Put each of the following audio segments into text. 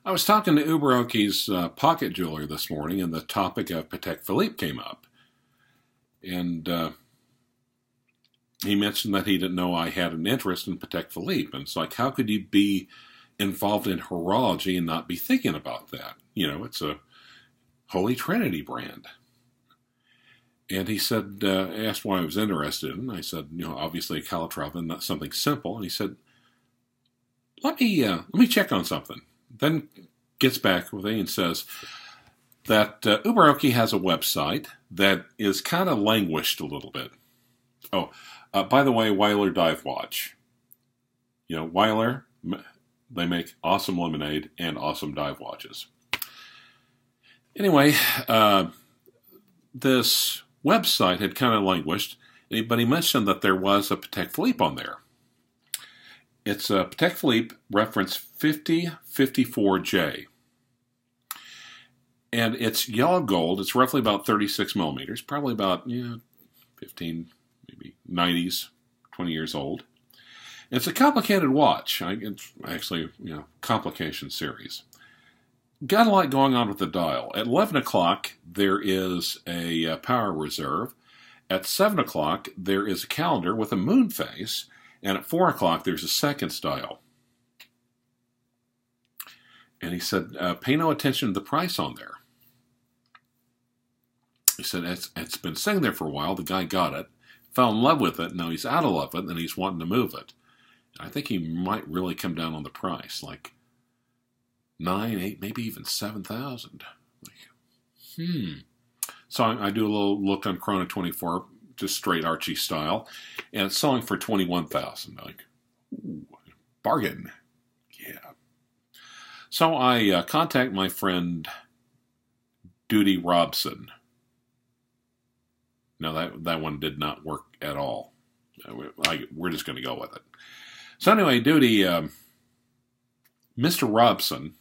I was talking to Uberoki's pocket jeweler this morning, and the topic of Patek Philippe came up. And he mentioned that he didn't know I had an interest in Patek Philippe. And it's like, how could you be involved in horology and not be thinking about that? You know, it's a Holy Trinity brand. And he said, asked why I was interested in. I said, you know, obviously a calatrava and not something simple. And he said, let me check on something. Then gets back with me and says that Uberoki has a website that is kind of languished a little bit. Oh, by the way, Weiler Dive Watch. You know, Weiler, they make awesome lemonade and awesome dive watches. Anyway, this website had kind of languished, but he mentioned that there was a Patek Philippe on there. It's a Patek Philippe reference 5054J. And it's yellow gold. It's roughly about 36 millimeters, probably about 15, maybe 90s, 20 years old. And it's a complicated watch. It's actually, complication series. Got a lot going on with the dial. At 11 o'clock, there is a power reserve. At 7 o'clock, there is a calendar with a moon face. And at 4 o'clock, there's a seconds dial. And he said, pay no attention to the price on there. He said, it's been sitting there for a while. The guy got it, fell in love with it. Now he's out of love with it, and he's wanting to move it. And I think he might really come down on the price, like 9, 8, maybe even 7,000. So I do a little look on Chrono 24, just straight Archie style, and it's selling for 21,000. Like, ooh, bargain. Yeah. So I contact my friend Duty Robson. No, that one did not work at all. We're just going to go with it. So anyway, Duty, Mr. Robson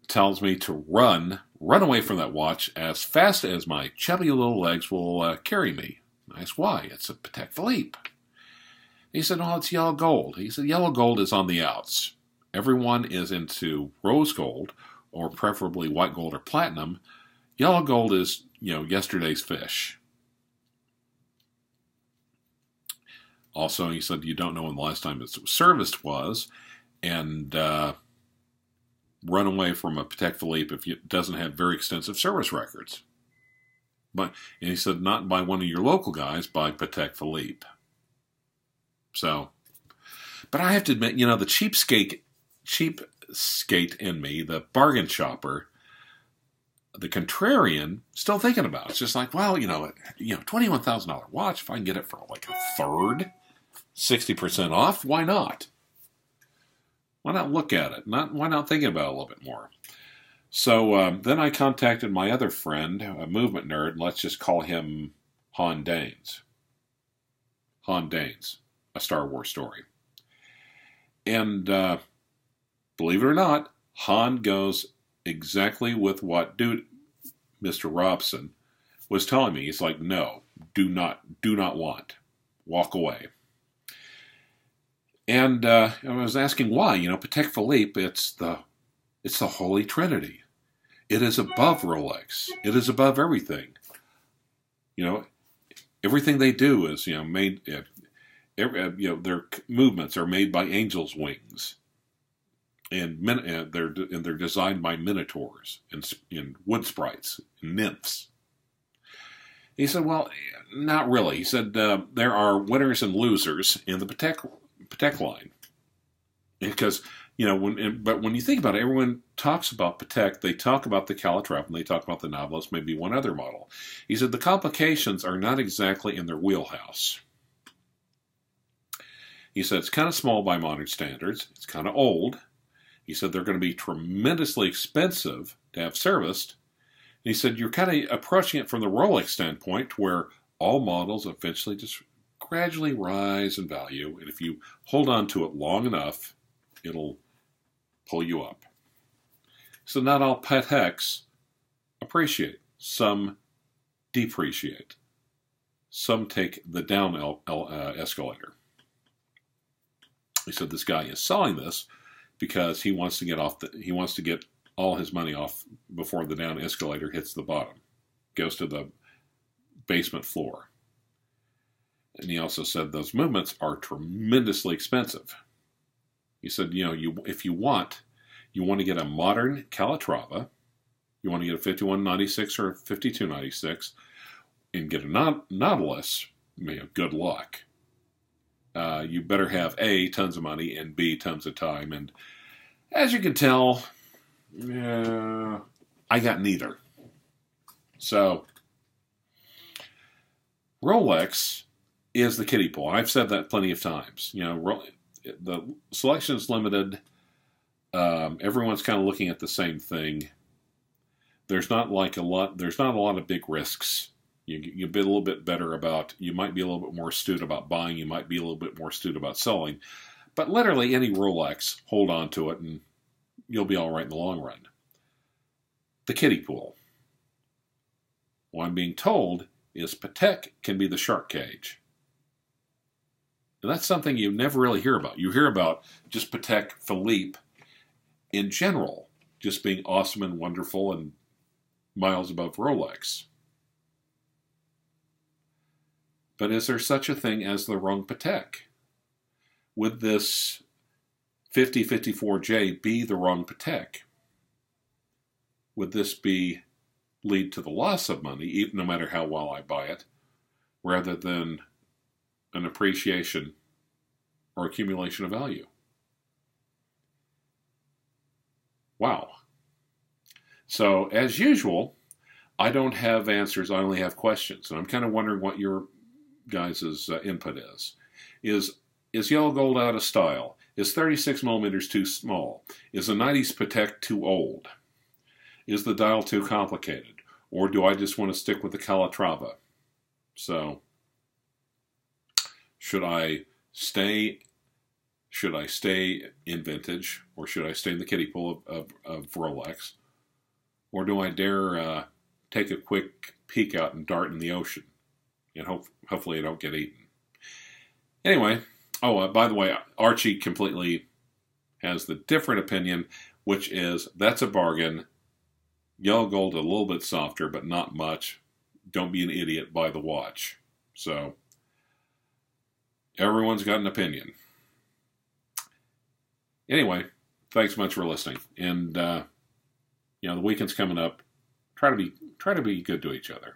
tells me to run away from that watch as fast as my chubby little legs will carry me. I asked why. It's a Patek Philippe. He said, oh, it's yellow gold. He said, yellow gold is on the outs. Everyone is into rose gold, or preferably white gold or platinum. Yellow gold is, yesterday's fish. Also, he said, you don't know when the last time it's serviced was, and run away from a Patek Philippe if it doesn't have very extensive service records. And he said, not by one of your local guys, by Patek Philippe. So, but I have to admit, the cheapskate in me, the bargain shopper, the contrarian, still thinking about it. It's just like, well, $21,000 watch, if I can get it for like a third, 60% off, why not? Why not look at it? Why not think about it a little bit more? So then I contacted my other friend, a movement nerd, and let's just call him Han Danes. Han Danes, A Star Wars Story. And believe it or not, Han goes exactly with what Mr. Robson was telling me. He's like, no, do not want. Walk away. And I was asking why. Patek Philippe, it's the Holy Trinity. It is above Rolex. It is above everything. Everything they do is made. Their movements are made by angels' wings, and they're designed by minotaurs and wood sprites, and nymphs. He said, well, not really. He said there are winners and losers in the Patek line, because when you think about it, everyone talks about Patek. They talk about the Calatrava and they talk about the Nautilus, maybe one other model. He said the complications are not exactly in their wheelhouse. He said it's kind of small by modern standards. It's kind of old. He said they're going to be tremendously expensive to have serviced. And he said you're kind of approaching it from the Rolex standpoint, where all models eventually just gradually rise in value, and if you hold on to it long enough, it'll pull you up. So not all Pateks appreciate. Some depreciate. Some take the down escalator. He said this guy is selling this because he wants to get all his money off before the down escalator hits the bottom, goes to the basement floor. And he also said those movements are tremendously expensive. He said, if you want to get a modern Calatrava, you want to get a 5196 or a 5296, and get a Nautilus, good luck. You better have A, tons of money, and B, tons of time. And as you can tell, I got neither. So, Rolex is the kiddie pool. I've said that plenty of times. The selection is limited. Everyone's kind of looking at the same thing. There's not a lot of big risks. You be a little bit better about. You might be a little bit more astute about buying. You might be a little bit more astute about selling. But literally any Rolex, hold on to it, and you'll be all right in the long run. The kiddie pool. What I'm being told is Patek can be the shark cage. And that's something you never really hear about. You hear about just Patek Philippe in general, just being awesome and wonderful and miles above Rolex. But is there such a thing as the wrong Patek? Would this 5054J be the wrong Patek? Would this lead to the loss of money, even no matter how well I buy it, rather than an appreciation or accumulation of value? Wow. So, as usual, I don't have answers, I only have questions. And I'm kind of wondering what your guys' input is. Is yellow gold out of style? Is 36 millimeters too small? Is the 90s Patek too old? Is the dial too complicated? Or do I just want to stick with the Calatrava? So, should I stay in vintage, or should I stay in the kiddie pool of Rolex? Or do I dare take a quick peek out and dart in the ocean? And hopefully I don't get eaten. Anyway, by the way, Archie completely has the different opinion, which is that's a bargain. Yellow gold a little bit softer, but not much. Don't be an idiot, buy the watch. So, everyone's got an opinion. Anyway, thanks much for listening. And, the weekend's coming up. Try to be good to each other.